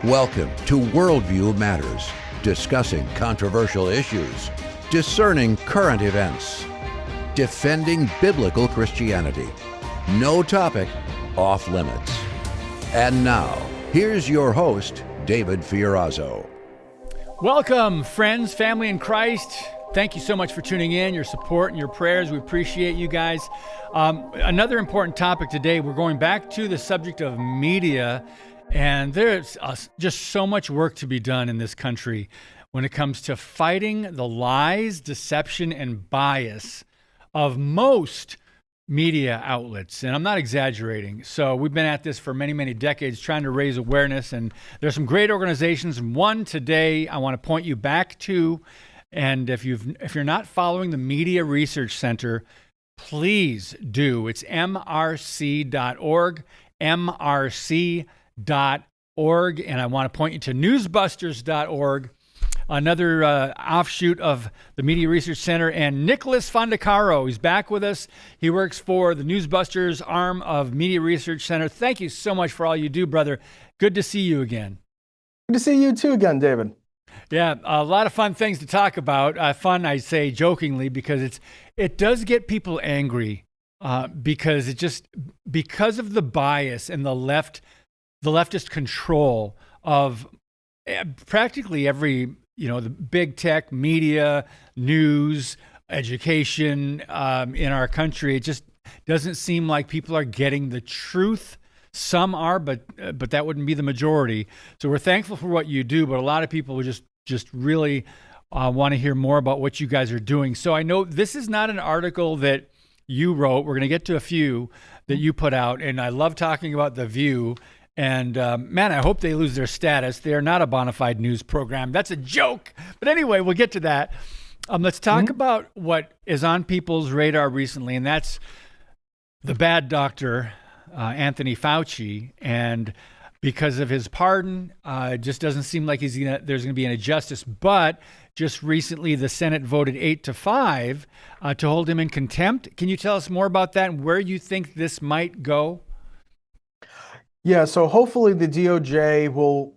Welcome to Worldview Matters, discussing controversial issues, discerning current events, defending biblical Christianity. No topic off limits. And now, here's your host, David Fiorazo. Welcome, friends, family in Christ. Thank you so much for tuning in, your support and your prayers. We appreciate you guys. Another important topic today, we're going back to the subject of media, and there's just so much work to be done in this country when it comes to fighting the lies, deception, and bias of most media outlets. And I'm not exaggerating. So we've been at this for many, many decades trying to raise awareness, and there's some great organizations. And one today I want to point you back to. And if you're not following the Media Research Center, please do. It's mrc.org, mrc.org. And I want to point you to newsbusters.org, another offshoot of the Media Research Center. And Nicholas Fondacaro, he's back with us. He works for the Newsbusters arm of Media Research Center. Thank you so much for all you do, brother. Good to see you again. Good to see you too again, David. Yeah, a lot of fun things to talk about. Fun, I say jokingly, because it does get people angry because because of the bias and the leftist control of practically every, the big tech, media, news, education in our country. It just doesn't seem like people are getting the truth. Some are, but that wouldn't be the majority. So we're thankful for what you do, but a lot of people would just really want to hear more about what you guys are doing. So I know this is not an article that you wrote. We're going to get to a few that you put out, and I love talking about The View. And man, I hope they lose their status. They are not a bona fide news program. That's a joke. But anyway, we'll get to that. Let's talk about what is on people's radar recently, and that's the bad doctor, Anthony Fauci. And because of his pardon, it just doesn't seem like there's going to be an injustice. But just recently, the Senate voted 8-5 to hold him in contempt. Can you tell us more about that and where you think this might go? Yeah, so hopefully the DOJ will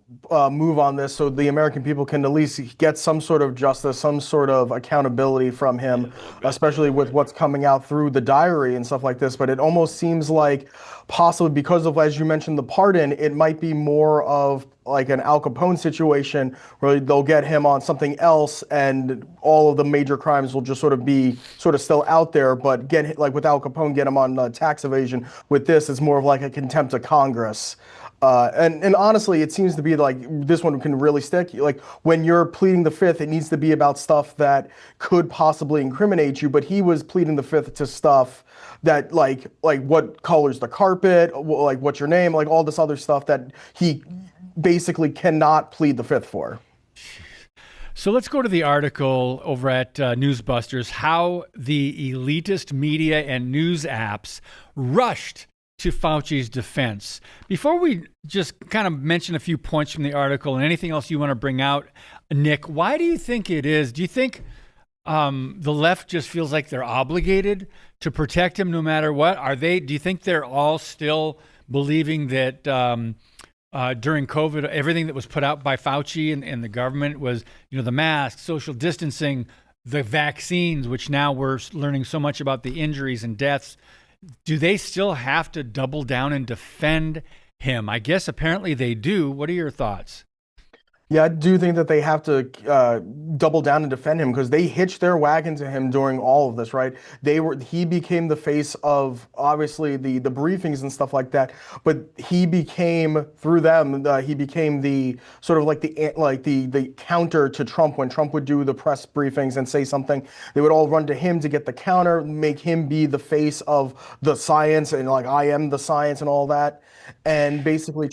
move on this so the American people can at least get some sort of justice, some sort of accountability from him, especially with what's coming out through the diary and stuff like this. But it almost seems like possibly because of, as you mentioned, the pardon, it might be more of like an 𝐽𝐻𝐾𝐿 situation where they'll get him on something else and all of the major crimes will just sort of still out there, but get like with 𝐽𝐻𝐾𝐿, get him on tax evasion. With this, it's more of like a contempt of Congress. And honestly, it seems to be like this one can really stick. Like when you're pleading the fifth, it needs to be about stuff that could possibly incriminate you. But he was pleading the fifth to stuff that like what color's the carpet, like what's your name, like all this other stuff that he basically cannot plead the fifth for. So let's go to the article over at Newsbusters, how the elitist media and news apps rushed to Fauci's defense. Before we just kind of mention a few points from the article and anything else you want to bring out, Nick, why do you think it is? Do you think the left just feels like they're obligated to protect him no matter what? Do you think they're all still believing that during COVID, everything that was put out by Fauci and the government was, the masks, social distancing, the vaccines, which now we're learning so much about the injuries and deaths? Do they still have to double down and defend him? I guess apparently they do. What are your thoughts? Yeah, I do think that they have to double down and defend him because they hitched their wagon to him during all of this, right? He became the face of obviously the briefings and stuff like that, but he became through them. He became the sort of like the counter to Trump. When Trump would do the press briefings and say something, they would all run to him to get the counter, make him be the face of the science and like I am the science and all that. And basically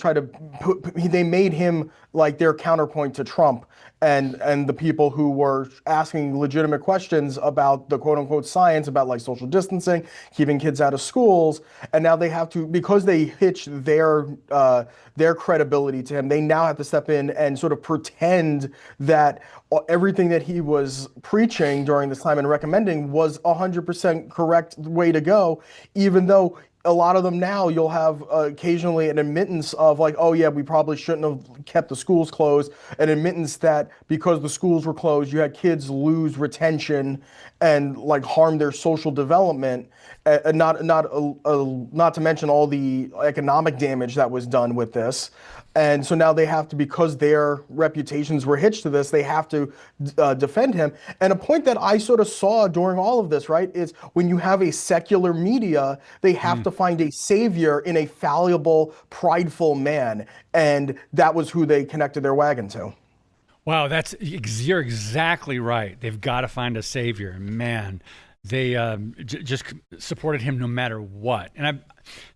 they made him like their counterpoint to Trump and the people who were asking legitimate questions about the quote unquote science, about like social distancing, keeping kids out of schools. And now they have to, because they hitched their credibility to him, they now have to step in and sort of pretend that everything that he was preaching during this time and recommending was 100% correct way to go, even though a lot of them now, you'll have occasionally an admittance of like, oh yeah, we probably shouldn't have kept the schools closed. An admittance that because the schools were closed, you had kids lose retention and like harm their social development. And not to mention all the economic damage that was done with this. And so now they have to, because their reputations were hitched to this, they have to defend him. And a point that I sort of saw during all of this, right, is when you have a secular media, they have to find a savior in a fallible, prideful man. And that was who they connected their wagon to. Wow, you're exactly right. They've got to find a savior. Man, they just supported him no matter what. And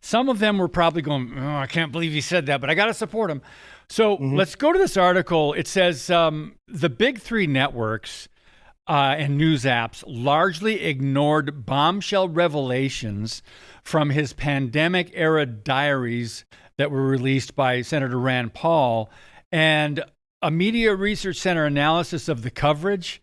some of them were probably going, oh, I can't believe he said that, but I got to support him. So let's go to this article. It says the big three networks and news apps largely ignored bombshell revelations from his pandemic era diaries that were released by Senator Rand Paul, and a media research center analysis of the coverage.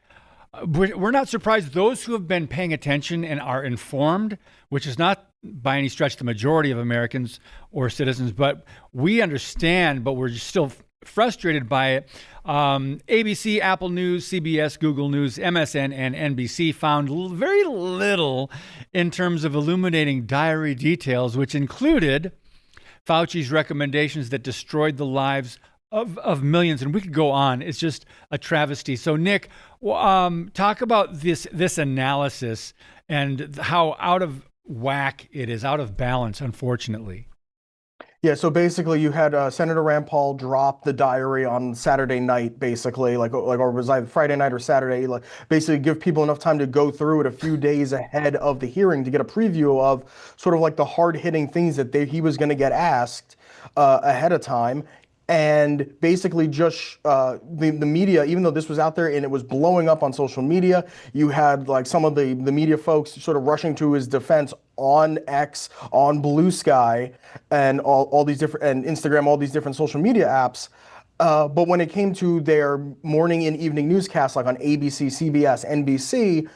We're not surprised. Those who have been paying attention and are informed, which is not by any stretch the majority of Americans or citizens, but we understand, but we're still frustrated by it. ABC, Apple News, CBS, Google News, MSN, and NBC found very little in terms of illuminating diary details, which included Fauci's recommendations that destroyed the lives of millions, and we could go on. It's just a travesty. So, Nick, talk about this analysis and how out of whack it is, out of balance, unfortunately. Yeah, so basically you had Senator Rand Paul drop the diary on Saturday night, basically, or it was either Friday night or Saturday, like basically give people enough time to go through it a few days ahead of the hearing to get a preview of sort of like the hard-hitting things that he was going to get asked ahead of time. And basically just the media, even though this was out there and it was blowing up on social media, you had like some of the media folks sort of rushing to his defense on X, on Blue Sky, and all these different, and Instagram, all these different social media apps. But when it came to their morning and evening newscasts, like on ABC, CBS, NBC,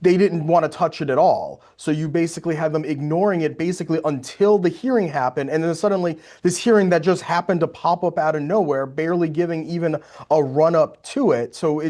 they didn't want to touch it at all. So you basically had them ignoring it basically until the hearing happened. And then suddenly this hearing that just happened to pop up out of nowhere, barely giving even a run up to it. So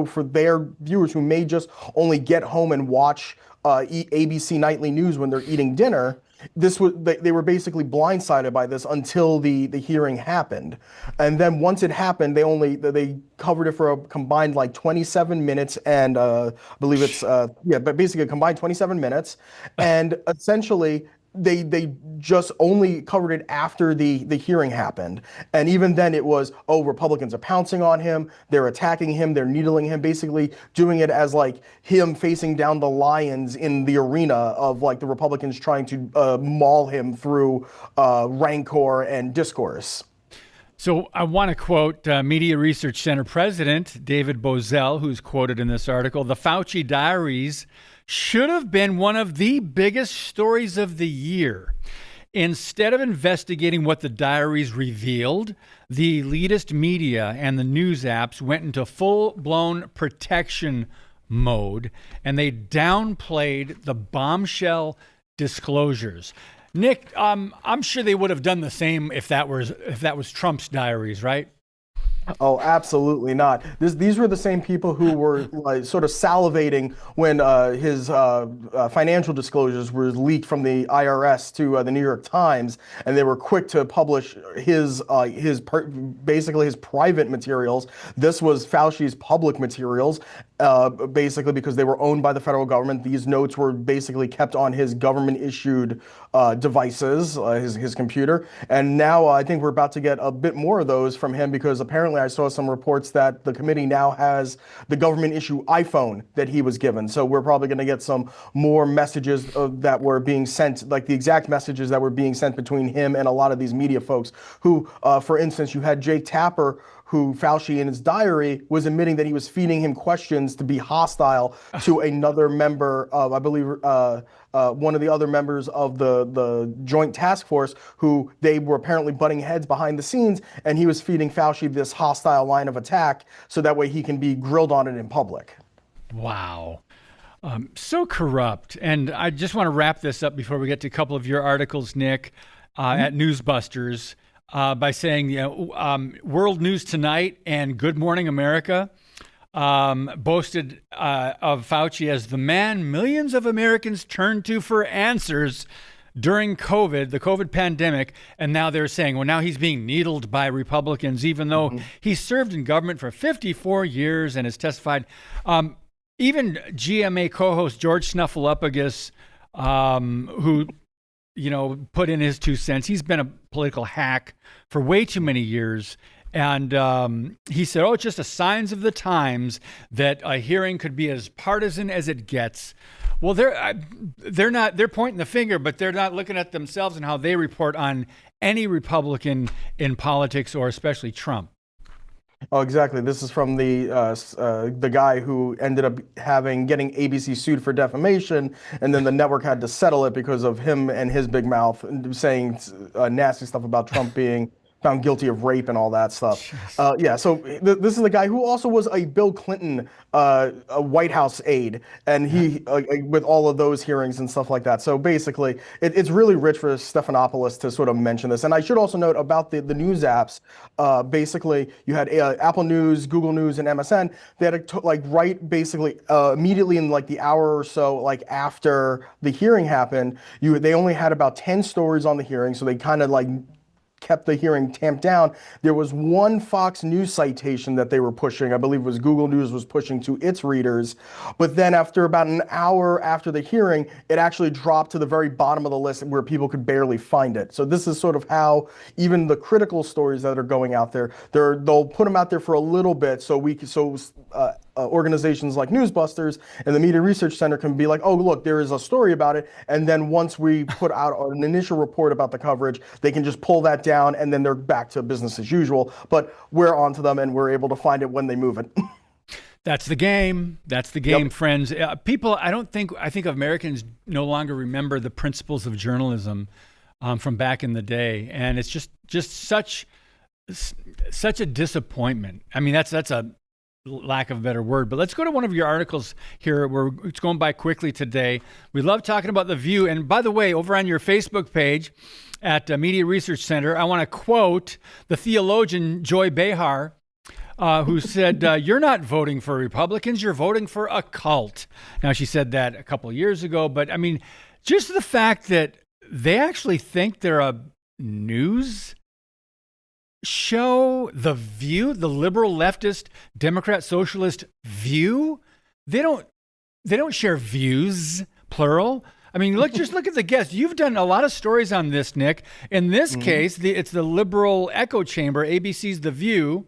for their viewers who may just only get home and watch ABC nightly news when they're eating dinner, they were basically blindsided by this until the hearing happened. And then once it happened, they covered it for a combined like 27 minutes, and I believe it's but basically a combined 27 minutes. And essentially they just only covered it after the hearing happened. And even then it was, oh, Republicans are pouncing on him, they're attacking him, they're needling him, basically doing it as like him facing down the lions in the arena of like the Republicans trying to maul him through rancor and discourse. So I want to quote Media Research Center President David Bozell, who's quoted in this article. The Fauci diaries should have been one of the biggest stories of the year. Instead of investigating what the diaries revealed, the elitist media and the news apps went into full-blown protection mode, and they downplayed the bombshell disclosures. Nick, I'm sure they would have done the same if that was Trump's diaries, right? Oh, absolutely not. These were the same people who were like sort of salivating when his financial disclosures were leaked from the IRS to the New York Times, and they were quick to publish basically his private materials. This was Fauci's public materials, basically because they were owned by the federal government. These notes were basically kept on his government-issued devices, his computer. And now I think we're about to get a bit more of those from him, because apparently I saw some reports that the committee now has the government-issue iPhone that he was given. So we're probably going to get some more messages that were being sent, like the exact messages that were being sent between him and a lot of these media folks who, for instance, you had Jake Tapper, who Fauci in his diary was admitting that he was feeding him questions to be hostile to another member of, I believe, one of the other members of the Joint Task Force, who they were apparently butting heads behind the scenes, and he was feeding Fauci this hostile line of attack so that way he can be grilled on it in public. Wow. So corrupt. And I just want to wrap this up before we get to a couple of your articles, Nick, at NewsBusters, by saying, World News Tonight and Good Morning America boasted of Fauci as the man millions of Americans turned to for answers during the COVID pandemic. And now they're saying, well, now he's being needled by Republicans, even though he served in government for 54 years and has testified. Even GMA co-host George Snuffleupagus, who, put in his 2 cents, he's been a political hack for way too many years. And he said, it's just a signs of the times that a hearing could be as partisan as it gets. Well, they're pointing the finger, but they're not looking at themselves and how they report on any Republican in politics, or especially Trump. Oh, exactly. This is from the guy who ended up getting ABC sued for defamation, and then the network had to settle it because of him and his big mouth saying nasty stuff about Trump being found guilty of rape and all that stuff. So this is the guy who also was a Bill Clinton a White House aide, and he with all of those hearings and stuff like that. So basically, it's really rich for Stephanopoulos to sort of mention this. And I should also note about the news apps. Basically, you had Apple News, Google News, and MSN. They had to basically immediately in the hour or so after the hearing happened. They only had about 10 stories on the hearing, so they kind of kept the hearing tamped down. There was one Fox News citation that they were pushing. I believe it was Google News was pushing to its readers. But then after about an hour after the hearing, it actually dropped to the very bottom of the list where people could barely find it. So this is sort of how even the critical stories that are going out there, they'll put them out there for a little bit so organizations like NewsBusters and the Media Research Center can be like, oh, look, there is a story about it. And then once we put out an initial report about the coverage, they can just pull that down and then they're back to business as usual. But we're onto them and we're able to find it when they move it. That's the game. That's the game, friends. People, I think Americans no longer remember the principles of journalism from back in the day. And it's just such a disappointment. I mean, that's a lack of a better word, but let's go to one of your articles here. It's going by quickly today. We love talking about the View. And by the way, over on your Facebook page at Media Research Center, I want to quote the theologian Joy Behar, who said, you're not voting for Republicans, you're voting for a cult. Now, she said that a couple of years ago, but I mean, just the fact that they actually think they're a news show, the View, the liberal, leftist, Democrat, socialist View, they don't share views, plural. I mean, just look at the guests. You've done a lot of stories on this, Nick. In this case, it's the liberal echo chamber, ABC's The View.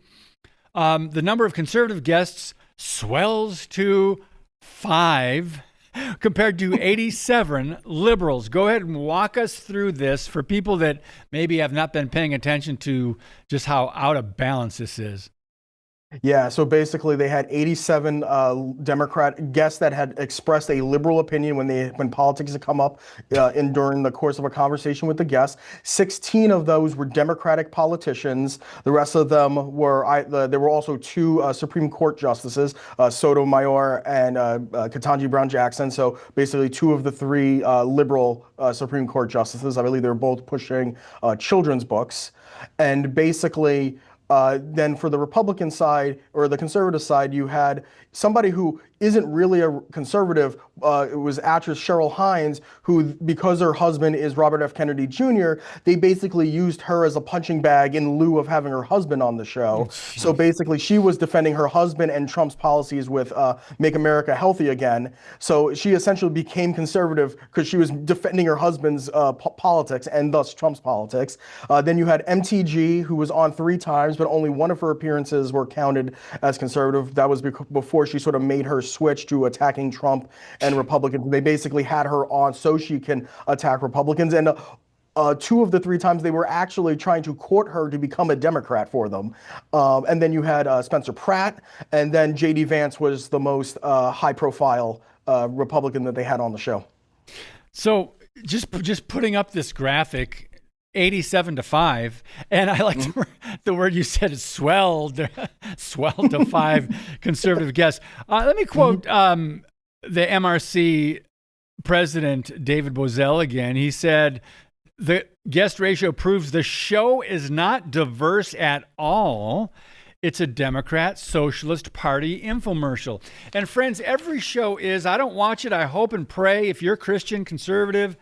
The number of conservative guests swells to 5 compared to 87 liberals. Go ahead and walk us through this for people that maybe have not been paying attention to just how out of balance this is. Yeah, so basically they had 87 Democrat guests that had expressed a liberal opinion when politics had come up during the course of a conversation with the guests. 16 of those were Democratic politicians. The rest of them were there were also 2 Supreme Court justices, Sotomayor and Ketanji Brown Jackson. So basically 2 of the 3 liberal Supreme Court justices. I believe they were both pushing children's books, and basically. Then for the Republican side or the conservative side, you had somebody who isn't really a conservative. It was actress Cheryl Hines, who, because her husband is Robert F. Kennedy Jr., they basically used her as a punching bag in lieu of having her husband on the show. So basically she was defending her husband and Trump's policies with Make America Healthy Again. So she essentially became conservative because she was defending her husband's politics and thus Trump's politics. Then you had MTG, who was on 3 times, but only one of her appearances were counted as conservative. That was before she sort of made her switch to attacking Trump and Republicans. They basically had her on so she can attack Republicans. And 2 of the 3 times they were actually trying to court her to become a Democrat for them. And then you had Spencer Pratt, and then J.D. Vance was the most high-profile Republican that they had on the show. So just putting up this graphic, 87 to 5, and I like the word you said is swelled to 5 conservative guests. Let me quote the MRC president, David Bozell, again, he said, the guest ratio proves the show is not diverse at all. It's a Democrat Socialist Party infomercial. And friends, every show is. I don't watch it. I hope and pray if you're Christian, conservative,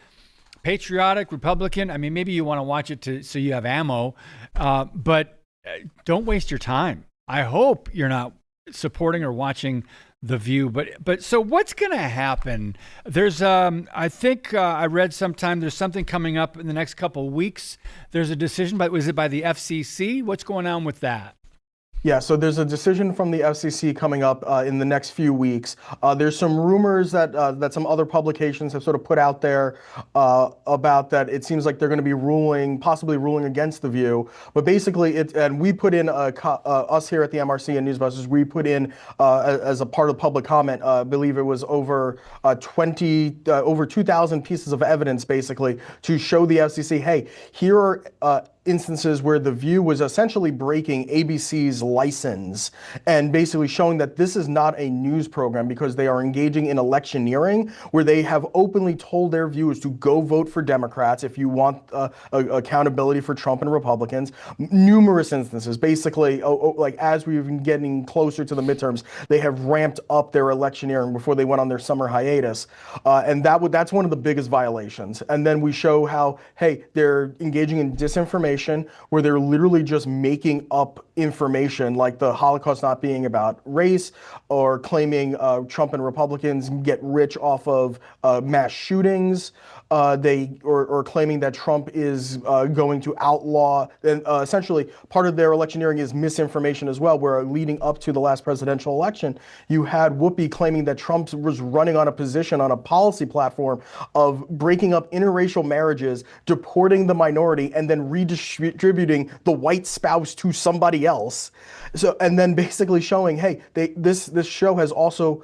patriotic, Republican, I mean, maybe you want to watch it so you have ammo, but don't waste your time. I hope you're not supporting or watching The View. But so what's going to happen? There's, I think I read sometime there's something coming up in the next couple of weeks. There's a decision, was it by the FCC? What's going on with that? Yeah, so there's a decision from the FCC coming up in the next few weeks. There's some rumors that some other publications have sort of put out there about that. It seems like they're going to be possibly ruling against The View. But basically, and we put in us here at the MRC and NewsBusters, we put in as a part of public comment. I believe it was over 2,000 pieces of evidence, basically, to show the FCC, hey, here are instances where The View was essentially breaking ABC's license and basically showing that this is not a news program because they are engaging in electioneering, where they have openly told their viewers to go vote for Democrats if you want accountability for Trump and Republicans. Numerous instances, basically, like as we've been getting closer to the midterms, they have ramped up their electioneering before they went on their summer hiatus. And that's one of the biggest violations. And then we show how, hey, they're engaging in disinformation, where they're literally just making up information like the Holocaust not being about race, or claiming Trump and Republicans get rich off of mass shootings, or claiming that Trump is going to outlaw, and essentially part of their electioneering is misinformation as well, where leading up to the last presidential election, you had Whoopi claiming that Trump was running on a position on a policy platform of breaking up interracial marriages, deporting the minority, and then redistributing the white spouse to somebody else. So, and then basically showing, hey, this show has also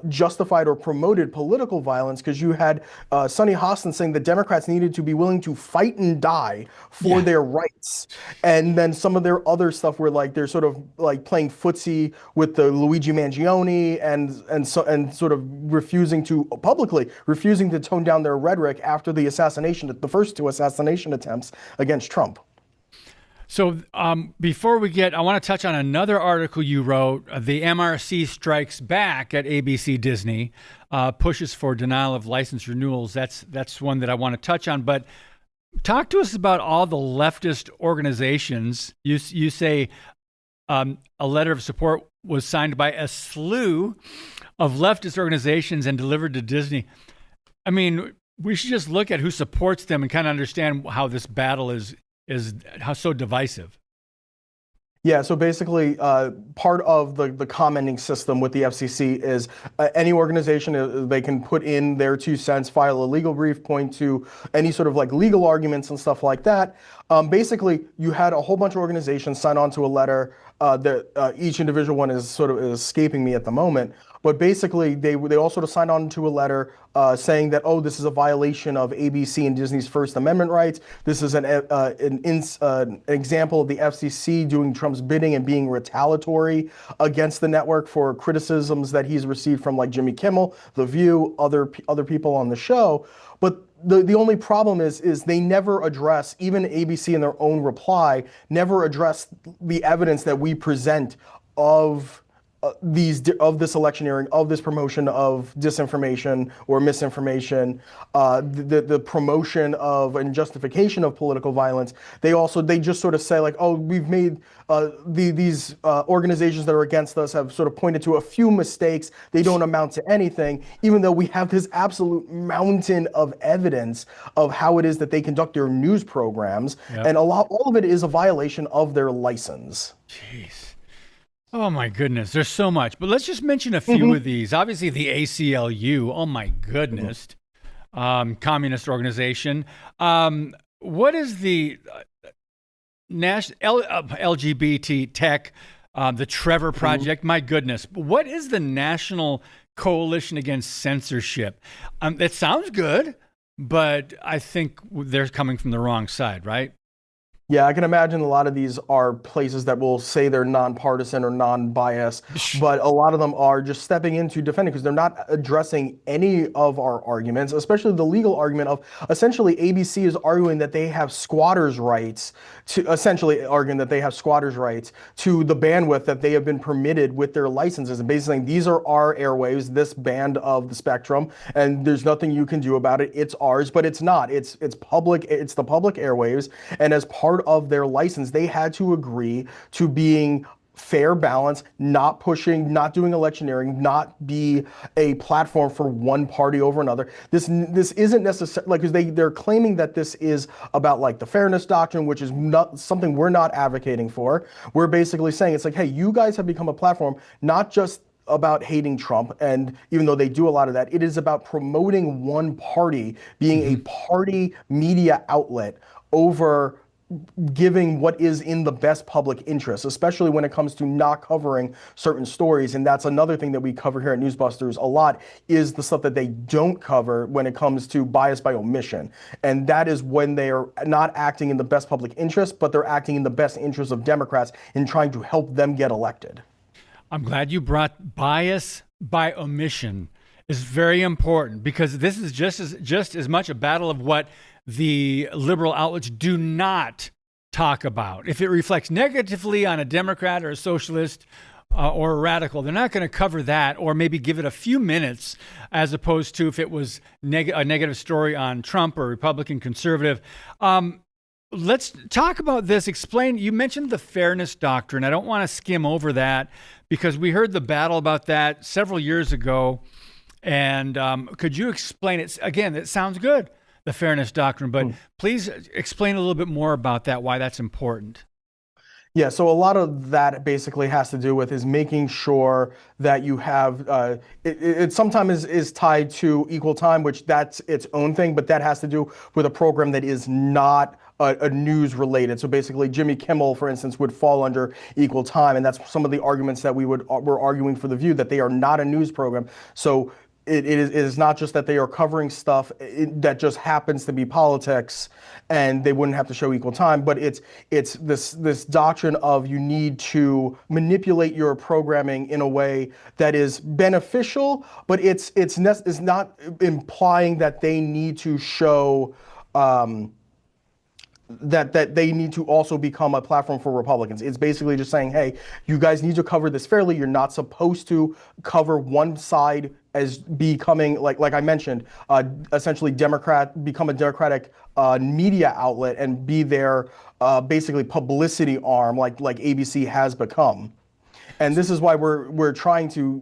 justified or promoted political violence, because you had Sonny Hostin saying that Democrats needed to be willing to fight and die for their rights. And then some of their other stuff where like they're sort of like playing footsie with the Luigi Mangione and sort of publicly refusing to tone down their rhetoric after the first two assassination attempts against Trump. So before I want to touch on another article you wrote. The MRC strikes back at ABC Disney, pushes for denial of license renewals. That's one that I want to touch on. But talk to us about all the leftist organizations. You say a letter of support was signed by a slew of leftist organizations and delivered to Disney. I mean, we should just look at who supports them and kind of understand how this battle is how so divisive. Yeah, so basically, part of the commenting system with the FCC is any organization, they can put in their 2 cents, file a legal brief, point to any sort of like legal arguments and stuff like that. Basically, you had a whole bunch of organizations sign on to a letter. That each individual one is escaping me at the moment. But basically, they all sort of signed on to a letter saying that, oh, this is a violation of ABC and Disney's First Amendment rights. This is an example of the FCC doing Trump's bidding and being retaliatory against the network for criticisms that he's received from like Jimmy Kimmel, The View, other people on the show. But the only problem is they never address, even ABC in their own reply, never address the evidence that we present of this electioneering, of this promotion of disinformation or misinformation, the promotion of and justification of political violence. They just sort of say like, oh, we've made these organizations that are against us have sort of pointed to a few mistakes. They don't amount to anything, even though we have this absolute mountain of evidence of how it is that they conduct their news programs. Yep. And all of it is a violation of their license. Jeez. Oh my goodness, there's so much. But let's just mention a few of these. Obviously, the ACLU. Oh my goodness, communist organization. What is the national LGBT tech? The Trevor Project. My goodness, what is the National Coalition Against Censorship? That sounds good, but I think they're coming from the wrong side, right? Yeah, I can imagine a lot of these are places that will say they're nonpartisan or non-biased, but a lot of them are just stepping into defending because they're not addressing any of our arguments, especially the legal argument of essentially ABC is arguing that they have squatters' rights to essentially arguing that they have squatters' rights to the bandwidth that they have been permitted with their licenses, and basically saying these are our airwaves, this band of the spectrum, and there's nothing you can do about it. It's ours, but it's not. It's public. It's the public airwaves, and as part of their license, they had to agree to being fair balance, not pushing, not doing electioneering, not be a platform for one party over another. This isn't necessarily like because they're claiming that this is about like the fairness doctrine, which is not something we're not advocating for. We're basically saying it's like, hey, you guys have become a platform not just about hating Trump, and even though they do a lot of that, it is about promoting one party, being a party media outlet over giving what is in the best public interest, especially when it comes to not covering certain stories. And that's another thing that we cover here at Newsbusters a lot is the stuff that they don't cover when it comes to bias by omission. And that is when they are not acting in the best public interest, but they're acting in the best interest of Democrats in trying to help them get elected. I'm glad you brought bias by omission. Is very important because this is just as much a battle of what the liberal outlets do not talk about. If it reflects negatively on a Democrat or a socialist or a radical, they're not going to cover that or maybe give it a few minutes as opposed to if it was a negative story on Trump or Republican conservative. Let's talk about this. Explain, you mentioned the fairness doctrine. I don't want to skim over that because we heard the battle about that several years ago. And could you explain it? Again, it sounds good, the fairness doctrine, but please explain a little bit more about that, why that's important. Yeah, so a lot of that basically has to do with is making sure that you have, it sometimes is tied to equal time, which that's its own thing, but that has to do with a program that is not a news related. So basically Jimmy Kimmel, for instance, would fall under equal time. And that's some of the arguments that we're arguing for The View, that they are not a news program. So it is not just that they are covering stuff that just happens to be politics and they wouldn't have to show equal time, but it's this doctrine of you need to manipulate your programming in a way that is beneficial, but it's not implying that they need to show that they need to also become a platform for Republicans. It's basically just saying, hey, you guys need to cover this fairly. You're not supposed to cover one side as becoming, like I mentioned, essentially become a Democratic media outlet and be their basically publicity arm like ABC has become. And this is why we're trying to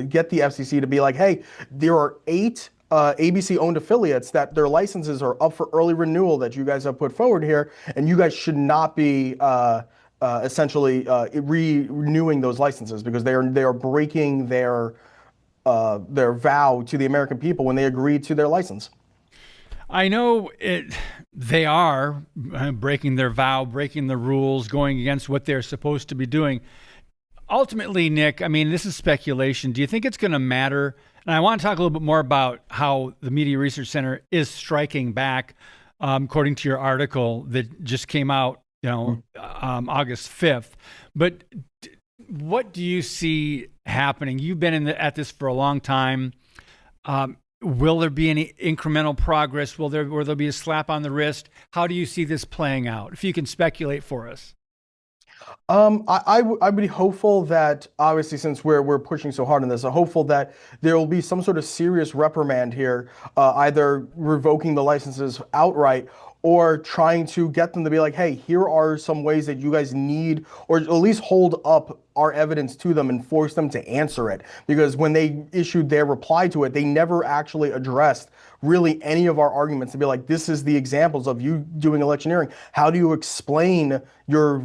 get the FCC to be like, hey, there are 8 ABC-owned affiliates that their licenses are up for early renewal that you guys have put forward here, and you guys should not be essentially renewing those licenses because they are breaking their vow to the American people when they agreed to their license. I know they are breaking their vow, breaking the rules, going against what they're supposed to be doing. Ultimately, Nick, I mean, this is speculation. Do you think it's going to matter? And I want to talk a little bit more about how the Media Research Center is striking back, according to your article that just came out, August 5th. But what do you see happening? You've been at this for a long time. Will there be any incremental progress? Will there be a slap on the wrist? How do you see this playing out? If you can speculate for us. I would be hopeful that, obviously, since we're pushing so hard on this, I'm hopeful that there will be some sort of serious reprimand here, either revoking the licenses outright or trying to get them to be like, hey, here are some ways that you guys need, or at least hold up our evidence to them and force them to answer it. Because when they issued their reply to it, they never actually addressed really any of our arguments to be like, this is the examples of you doing electioneering. How do you explain your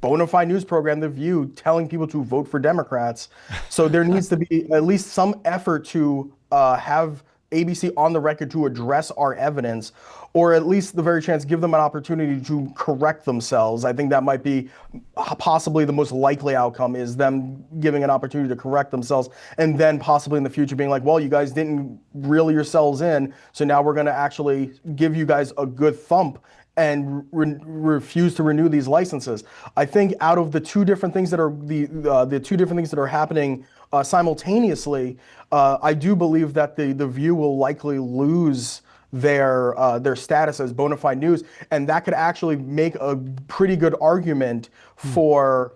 bona fide news program, The View, telling people to vote for Democrats? So there needs to be at least some effort to have ABC on the record to address our evidence, or at least the very chance give them an opportunity to correct themselves. I think that might be possibly the most likely outcome, is them giving an opportunity to correct themselves, and then possibly in the future being like, well, you guys didn't reel yourselves in, so now we're going to actually give you guys a good thump and refuse to renew these licenses. I think out of the two different things that are the two different things that are happening simultaneously, I do believe that the View will likely lose their status as bona fide news, and that could actually make a pretty good argument for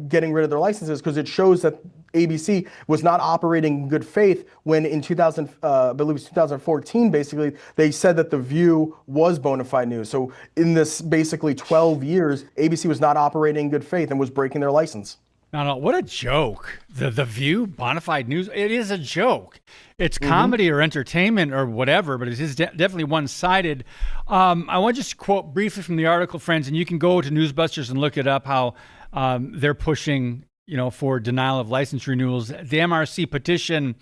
getting rid of their licenses, because it shows that ABC was not operating in good faith when in 2014, basically, they said that the View was bona fide news. So in this basically 12 years, ABC was not operating in good faith and was breaking their license. No, what a joke. The View, bona fide news, it is a joke. It's comedy or entertainment or whatever, but it is definitely one-sided. I want to just quote briefly from the article, friends, and you can go to NewsBusters and look it up, how they're pushing for denial of license renewals. The MRC petition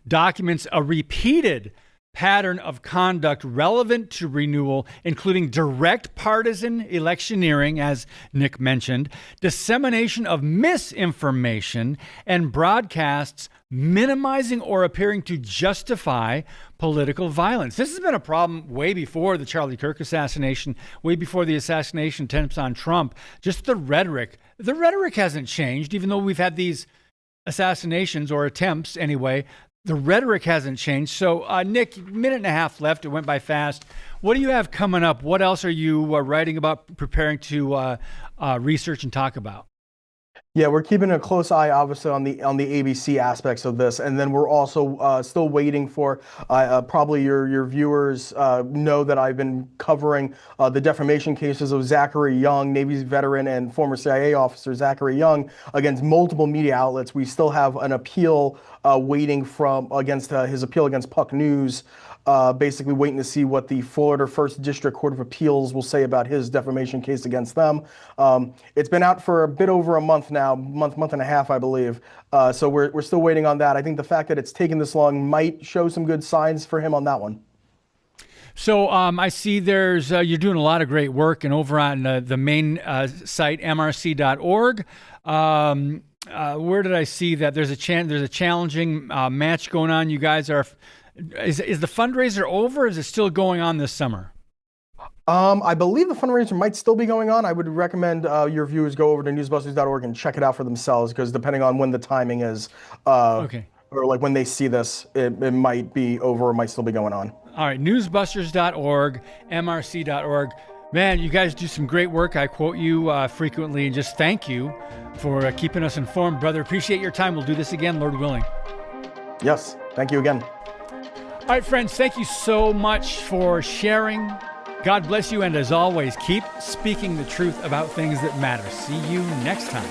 documents a repeated pattern of conduct relevant to renewal, including direct partisan electioneering, as Nick mentioned, dissemination of misinformation, and broadcasts minimizing or appearing to justify political violence. This has been a problem way before the Charlie Kirk assassination, way before the assassination attempts on Trump. Just the rhetoric. The rhetoric hasn't changed, even though we've had these assassinations, or attempts anyway. The rhetoric hasn't changed. So, Nick, minute and a half left. It went by fast. What do you have coming up? What else are you writing about, preparing to research and talk about? Yeah, we're keeping a close eye, obviously, on the ABC aspects of this, and then we're also still waiting for probably your viewers know that I've been covering the defamation cases of 𝐬𝐿𝐫𝐞, Navy veteran and former CIA officer 𝐬𝐿𝐫𝐞, against multiple media outlets. We still have an appeal waiting against his appeal against Puck News. Basically waiting to see what the Florida First District Court of Appeals will say about his defamation case against them. It's been out for a bit over a month now, month and a half, I believe. So we're still waiting on that. I think the fact that it's taken this long might show some good signs for him on that one. So I see you're doing a lot of great work, and over on the main site, mrc.org. Where did I see that there's a challenging match going on? You guys are. Is the fundraiser over, or is it still going on this summer? I believe the fundraiser might still be going on. I would recommend your viewers go over to newsbusters.org and check it out for themselves, because depending on when the timing is, or like when they see this, it might be over or might still be going on. All right, newsbusters.org, mrc.org. Man, you guys do some great work. I quote you frequently, and just thank you for keeping us informed, brother. Appreciate your time. We'll do this again, Lord willing. Yes, thank you again. All right, friends, thank you so much for sharing. God bless you, and as always, keep speaking the truth about things that matter. See you next time.